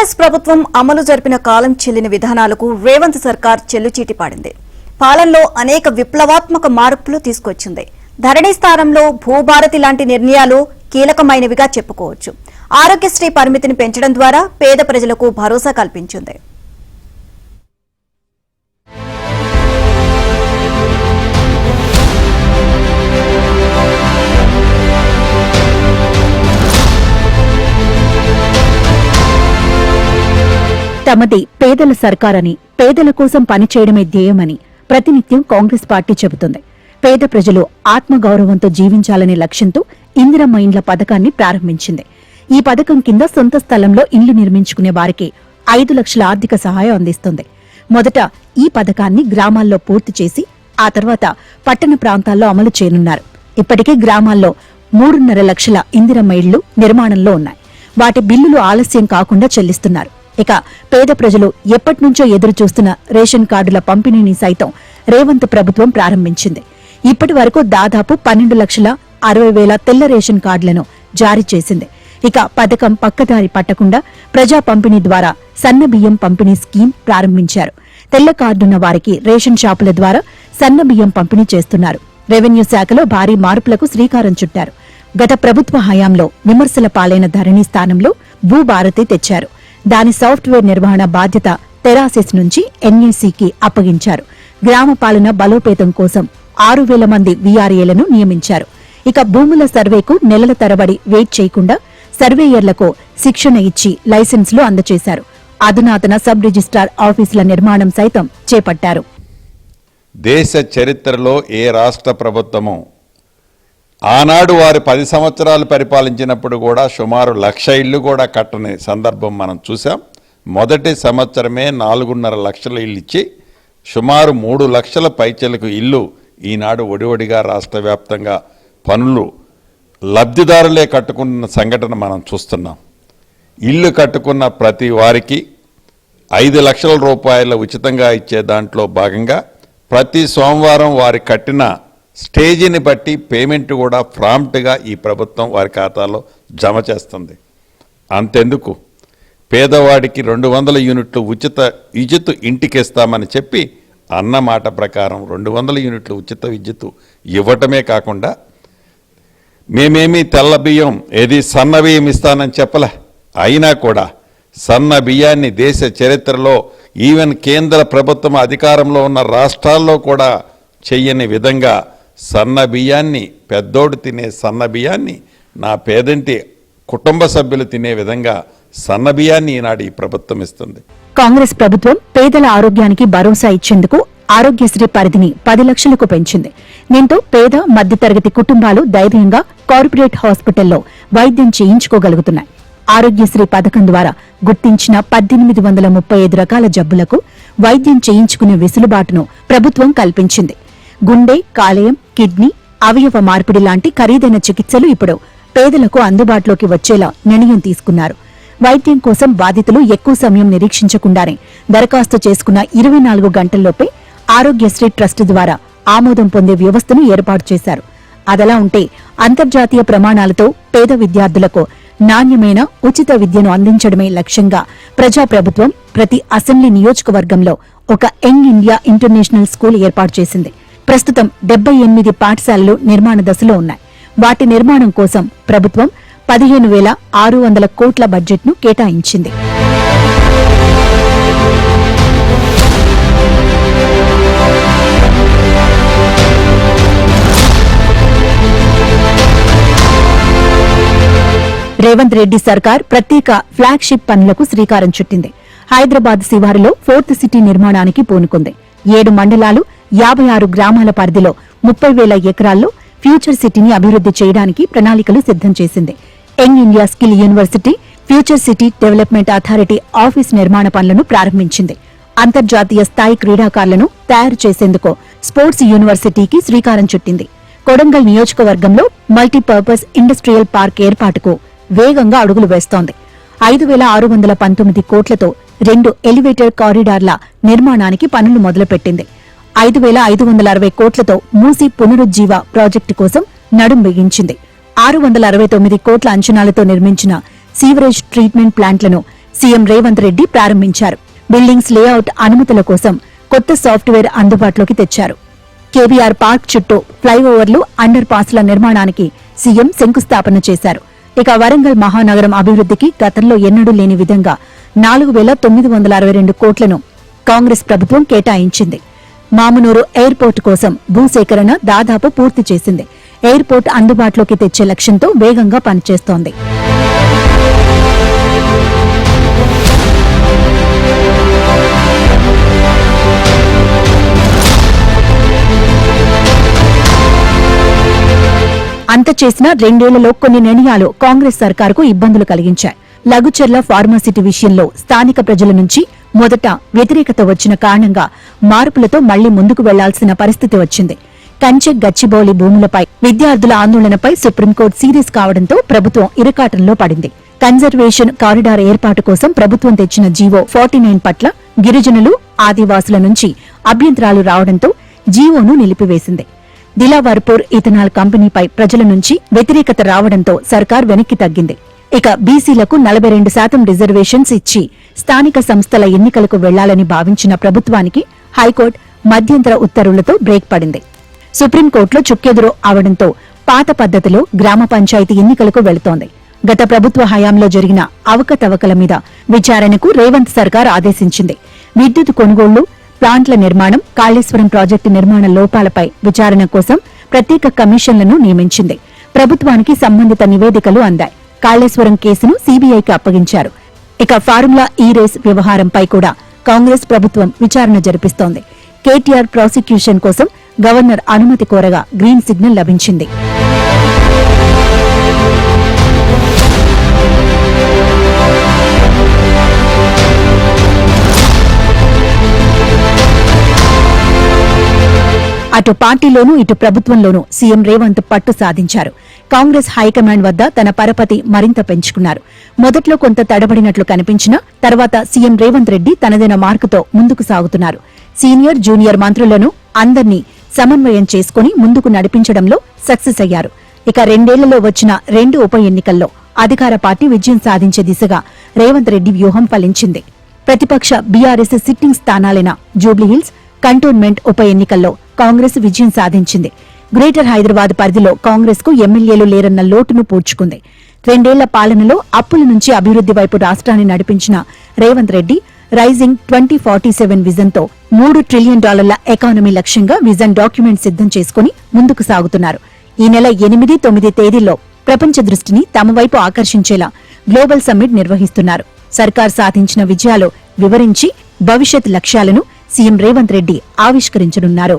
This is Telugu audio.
కాంగ్రెస్ ప్రభుత్వం అమలు జరిపిన కాలం చెల్లిన విధానాలకు రేవంత్ సర్కార్ చెల్లుచీటి పాడింది. పాలనలో అనేక విప్లవాత్మక మార్పులు తీసుకొచ్చింది. ధరణి స్థానంలో భూభారతి లాంటి నిర్ణయాలు కీలకమైనవిగా చెప్పుకోవచ్చు. ఆరోగ్యశ్రీ పరిమితిని పెంచడం ద్వారా పేద ప్రజలకు భరోసా కల్పించింది. తమది పేదల సర్కారని, పేదల కోసం పనిచేయడమే ధ్యేయమని ప్రతినిత్యం కాంగ్రెస్ పార్టీ చెబుతుంది. పేద ప్రజలు ఆత్మగౌరవంతో జీవించాలనే లక్ష్యంతో ఇందిరమ్మ ఇండ్ల పథకాన్ని ప్రారంభించింది. ఈ పథకం కింద సొంత స్థలంలో ఇండ్లు నిర్మించుకునే వారికి 5 లక్షల ఆర్థిక సహాయం అందిస్తుంది. మొదట ఈ పథకాన్ని గ్రామాల్లో పూర్తి చేసి ఆ తర్వాత పట్టణ ప్రాంతాల్లో అమలు చేయనున్నారు. ఇప్పటికే గ్రామాల్లో 3.5 లక్షల ఇందిరమ్మ ఇళ్లు నిర్మాణంలో ఉన్నాయి. వాటి బిల్లులు ఆలస్యం కాకుండా చెల్లిస్తున్నారు. ఇక పేద ప్రజలు ఎప్పటినుంచో ఎదురు చూస్తున్న రేషన్ కార్డుల పంపిణీని సైతం రేవంత్ ప్రభుత్వం ప్రారంభించింది. ఇప్పటి వరకు దాదాపు 12,60,000 తెల్ల రేషన్ కార్డులను జారీ చేసింది. ఇక పథకం పక్కదారి పట్టకుండా ప్రజా పంపిణీ ద్వారా సన్న బియ్యం పంపిణీ స్కీమ్ ప్రారంభించారు. తెల్ల కార్డున్న వారికి రేషన్ షాపుల ద్వారా సన్న బియ్యం పంపిణీ చేస్తున్నారు. రెవెన్యూ శాఖలో భారీ మార్పులకు శ్రీకారం చుట్టారు. గత ప్రభుత్వ హయాంలో విమర్శల పాలైన ధరణి స్థానంలో భూభారతి తెచ్చారు. దాని సాఫ్ట్వేర్ నిర్వహణ బాధ్యత తెరాసిస్ నుంచి ఎన్ఏసీకి అప్పగించారు. గ్రామ పాలన బలోపేతం కోసం 6,000 మంది వీఆర్ఏలను నియమించారు. ఇక భూముల సర్వేకు నెలల తరబడి వెయిట్ చేయకుండా సర్వేయర్లకు శిక్షణ ఇచ్చి లైసెన్సులు అందజేశారు. అధునాతన సబ్ రిజిస్ట్రార్ ఆఫీసుల నిర్మాణం సైతం చేపట్టారు. దేశ చరిత్రలో ఏ రాష్ట్ర ప్రభుత్వము ఆనాడు వారు 10 సంవత్సరాలు పరిపాలించినప్పుడు కూడా సుమారు 1,00,000 ఇళ్లు కూడా కట్టని సందర్భం మనం చూసాం. మొదటి సంవత్సరమే 4.5 లక్షల ఇల్లు ఇచ్చి సుమారు 3 లక్షల పైచలకు ఇల్లు ఈనాడు ఒడివడిగా రాష్ట్ర వ్యాప్తంగా పనులు లబ్ధిదారులే కట్టుకున్న సంఘటన మనం చూస్తున్నాం. ఇల్లు కట్టుకున్న ప్రతి వారికి 5 లక్షల రూపాయల ఉచితంగా ఇచ్చే దాంట్లో భాగంగా ప్రతి సోమవారం వారి కట్టిన స్టేజీని బట్టి పేమెంట్ కూడా ప్రాంప్ట్గా ఈ ప్రభుత్వం వారి ఖాతాలో జమ చేస్తుంది. అంతెందుకు, పేదవాడికి 200 యూనిట్లు విద్యుత్ ఇంటికి ఇస్తామని చెప్పి అన్న మాట ప్రకారం 200 యూనిట్లు ఉచిత విద్యుత్ ఇవ్వటమే కాకుండా మేమేమీ తెల్ల బియ్యం సన్న బియ్యం ఇస్తానని చెప్పలే. అయినా కూడా సన్న బియ్యాన్ని దేశ చరిత్రలో ఈవెన్ కేంద్ర ప్రభుత్వం అధికారంలో ఉన్న రాష్ట్రాల్లో కూడా చెయ్యని విధంగా సన్న బియ్యాన్ని, పెద్దోడు తినే సన్న బియ్యాన్ని నా పేదంటి కుటుంబ సభ్యులు తినే విధంగా సన్న బియ్యాన్ని ఈనాడు ఈ ప్రభుత్వం ఇస్తుంది. కాంగ్రెస్ ప్రభుత్వం పేదల ఆరోగ్యానికి భరోసా ఇచ్చేందుకు ఆరోగ్యశ్రీ పరిధిని 10 లక్షలకు పెంచింది. దీంతో పేద మధ్యతరగతి కుటుంబాలు ధైర్యంగా కార్పొరేట్ హాస్పిటల్లో వైద్యం చేయించుకోగలుగుతున్నాయి. ఆరోగ్యశ్రీ పథకం ద్వారా గుర్తించిన 1835 రకాల జబ్బులకు వైద్యం చేయించుకునే వెసులుబాటును ప్రభుత్వం కల్పించింది. గుండె, కాలేయం, కిడ్నీ, అవయవ మార్పిడి లాంటి ఖరీదైన చికిత్సలు ఇప్పుడు పేదలకు అందుబాటులోకి వచ్చేలా నిర్ణయం తీసుకున్నారు. వైద్యం కోసం బాధితులు ఎక్కువ సమయం నిరీక్షించకుండానే దరఖాస్తు చేసుకున్న 24 గంటల్లోపే ఆరోగ్యశ్రీ ట్రస్ట్ ద్వారా ఆమోదం పొందే వ్యవస్థను ఏర్పాటు చేశారు. అదలా ఉంటే అంతర్జాతీయ ప్రమాణాలతో పేద విద్యార్థులకు నాణ్యమైన ఉచిత విద్యను అందించడమే లక్ష్యంగా ప్రజాప్రభుత్వం ప్రతి అసెంబ్లీ నియోజకవర్గంలో ఒక యంగ్ ఇండియా ఇంటర్నేషనల్ స్కూల్ ఏర్పాటు చేసింది. ప్రస్తుతం 78 పాఠశాలలు నిర్మాణ దశలో ఉన్నాయి. వాటి నిర్మాణం కోసం ప్రభుత్వం 15,600 కోట్ల బడ్జెట్ను కేటాయించింది. రేవంత్ రెడ్డి సర్కార్ ప్రత్యేక ఫ్లాగ్షిప్ పనులకు శ్రీకారం చుట్టింది. హైదరాబాద్ శివారులో 4th సిటీ నిర్మాణానికి పూనుకుంది. 7 మండలాలు, 56 గ్రామాల పరిధిలో 30,000 ఎకరాల్లో ఫ్యూచర్ సిటీని అభివృద్ది చేయడానికి ప్రణాళికలు సిద్దం చేసింది. Young India skill university, future city development authority office నిర్మాణ పనులను ప్రారంభించింది. అంతర్జాతీయ స్థాయి క్రీడాకారులను తయారు చేసేందుకు స్పోర్ట్స్ యూనివర్సిటీకి శ్రీకారం చుట్టింది. కొడంగల్ నియోజకవర్గంలో మల్టీపర్పస్ ఇండస్ట్రియల్ పార్క్ ఏర్పాటుకు వేగంగా అడుగులు వేస్తోంది. 5,619 కోట్లతో 2 ఎలివేటెడ్ కారిడార్ల నిర్మాణానికి పనులు మొదలుపెట్టింది. 5,560 కోట్లతో మూసీ పునరుజ్జీవ ప్రాజెక్టు కోసం నడుం బిగించింది. 669 కోట్ల అంచనాలతో నిర్మించిన సీవరేజ్ ట్రీట్మెంట్ ప్లాంట్లను సీఎం రేవంత్ రెడ్డి ప్రారంభించారు. బిల్డింగ్స్ లేఅవుట్ అనుమతుల కోసం కొత్త సాఫ్ట్వేర్ అందుబాటులోకి తెచ్చారు. కేబీఆర్ పార్క్ చుట్టూ ఫ్లైఓవర్లు, అండర్ పాస్ల నిర్మాణానికి సీఎం శంకుస్థాపన చేశారు. ఇక వరంగల్ మహానగరం అభివృద్ధికి గతంలో ఎన్నడూ లేని విధంగా 4,962 కోట్లను కాంగ్రెస్ ప్రభుత్వం కేటాయించింది. మామునూరు ఎయిర్పోర్టు కోసం భూసేకరణ దాదాపు పూర్తి చేసింది. ఎయిర్పోర్ట్ అందుబాటులోకి తెచ్చే లక్ష్యంతో వేగంగా పనిచేస్తోంది. అంత చేసిన 2 ఏళ్లలో కొన్ని నిర్ణయాలు కాంగ్రెస్ సర్కారుకు ఇబ్బందులు కలిగించాయి. లఘుచర్ల ఫార్మాసిటీ విషయంలో స్థానిక ప్రజల నుంచి మొదట వ్యతిరేకత వచ్చిన కారణంగా మార్పులతో మళ్లీ ముందుకు వెళ్లాల్సిన పరిస్థితి వచ్చింది. కంచె, గచ్చిబౌలి భూములపై విద్యార్థుల ఆందోళనపై సుప్రీంకోర్టు సీరియస్ కావడంతో ప్రభుత్వం ఇరకాటంలో పడింది. కన్జర్వేషన్ కారిడార్ ఏర్పాటు కోసం ప్రభుత్వం తెచ్చిన జీవో 49 పట్ల గిరిజనులు, ఆదివాసుల నుంచి అభ్యంతరాలు రావడంతో జీవోను నిలిపివేసింది. దిలావర్పూర్ ఇథనాల్ కంపెనీపై ప్రజల నుంచి వ్యతిరేకత రావడంతో సర్కార్ వెనక్కి తగ్గింది. ఇక బీసీలకు 42% రిజర్వేషన్స్ ఇచ్చి స్థానిక సంస్థల ఎన్నికలకు వెళ్లాలని భావించిన ప్రభుత్వానికి హైకోర్టు మధ్యంతర ఉత్తర్వులతో బ్రేక్ పడింది. సుప్రీంకోర్టులో చుక్కెదురు అవడంతో పాత పద్ధతిలో గ్రామ పంచాయతీ ఎన్నికలకు వెళుతోంది. గత ప్రభుత్వ హయాంలో జరిగిన అవకతవకల మీద విచారణకు రేవంత్ సర్కార్ ఆదేశించింది. విద్యుత్ కొనుగోళ్లు, ప్లాంట్ల నిర్మాణం, కాళేశ్వరం ప్రాజెక్టు నిర్మాణ లోపాలపై విచారణ కోసం ప్రత్యేక కమిషన్లను నియమించింది. ప్రభుత్వానికి సంబంధిత నివేదికలు అందాయి. కాళేశ్వరం కేసును సీబీఐకి అప్పగించారు. ఇక ఫార్ములా ఈ రేస్ వ్యవహారంపై కూడా కాంగ్రెస్ ప్రభుత్వం విచారణ జరిపిస్తోంది. కేటీఆర్ ప్రాసిక్యూషన్ కోసం గవర్నర్ అనుమతి కోరగా గ్రీన్ సిగ్నల్ లభించింది. అటు పార్టీలోనూ ఇటు ప్రభుత్వంలోనూ సీఎం రేవంత్ పట్టు సాధించారు. కాంగ్రెస్ హైకమాండ్ వద్ద తన పరపతి మరింత పెంచుకున్నారు. మొదట్లో కొంత తడబడినట్లు కనిపించినా తర్వాత సీఎం రేవంత్ రెడ్డి తనదైన మార్కుతో ముందుకు సాగుతున్నారు. సీనియర్, జూనియర్ మంత్రులను అందర్నీ సమన్వయం చేసుకుని ముందుకు నడిపించడంలో సక్సెస్ అయ్యారు. ఇక 2 ఏళ్లలో వచ్చిన 2 ఉప ఎన్నికల్లో అధికార పార్టీ విజయం సాధించే దిశగా రేవంత్ రెడ్డి వ్యూహం ఫలించింది. ప్రతిపక్ష బీఆర్ఎస్ సిట్టింగ్ స్థానాలైన జూబ్లీహిల్స్, కంటోన్మెంట్ ఉప ఎన్నికల్లో కాంగ్రెస్ విజయం సాధించింది. గ్రేటర్ హైదరాబాద్ పరిధిలో కాంగ్రెస్ కు ఎమ్మెల్యేలు లేరన్న లోటును పూడ్చుకుంది. 2 ఏళ్ల పాలనలో అప్పుల నుంచి అభివృద్ది వైపు రాష్ట్రాన్ని నడిపించిన రేవంత్ రెడ్డి రైజింగ్ 2047 విజన్తో $3 ట్రిలియన్ ఎకానమీ లక్ష్యంగా విజన్ డాక్యుమెంట్ సిద్ధం చేసుకుని ముందుకు సాగుతున్నారు. ఈ నెల 8, 9 తేదీల్లో ప్రపంచ దృష్టిని తమ వైపు ఆకర్షించేలా గ్లోబల్ సమ్మిట్ నిర్వహిస్తున్నారు. సర్కార్ సాధించిన విజయాలు వివరించి భవిష్యత్ లక్ష్యాలను సీఎం రేవంత్ రెడ్డి ఆవిష్కరించనున్నారు.